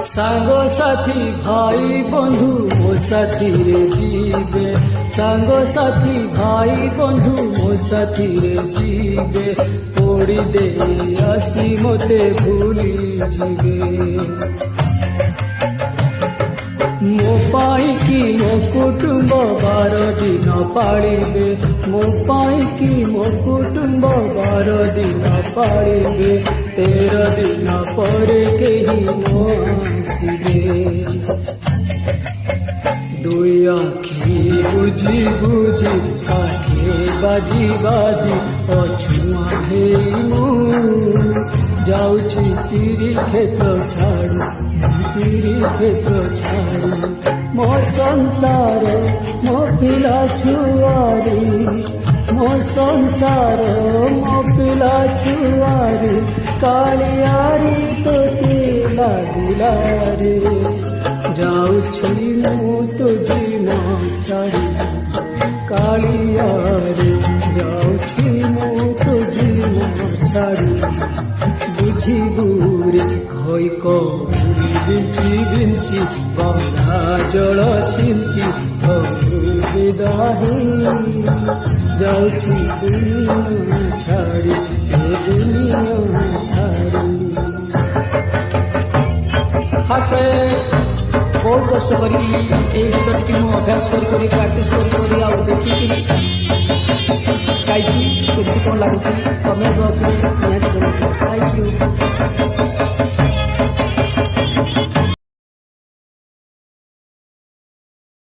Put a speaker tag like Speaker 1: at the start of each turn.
Speaker 1: सांग साथी भाई बंधु मो साथी रे जीवे सांग साथी भाई बंधु मो साथी रे जीवे पोड़ी दे आसी मते भूली जीवे मो पाई की मो कुटुंब 12 दिन पालिबे मो पाई की मो कुटुंब 12 दिन पालिबे 13 दिन परे केही नो आसिबे दुई आखि बुझी बुझी काठे बाजी बाजी अछुआ हेई मु जाऊची सिरी क्षेत्र छाड़ी सिरी क्षेत्र छाड़ी मो संसार मो पिला छुआरी मो संसार मो पिला छुआरी कालियारी तो लागला रे जाऊची मु तुझी ना छाड़ी कालियारी जाऊची मु तुझी ना छाड़ी बुझी बुरी खई कौरी बिंची बिंची बंधा जल छिंची विदाही जाऊची दुनिया छाड़ी दुनिया छाड़ी हाथे बहुत कष्ट करी गीत टी अभ्यास करी प्राक्टिस करी देखी गाई केमती कौन लगुच कमेंट बॉक्स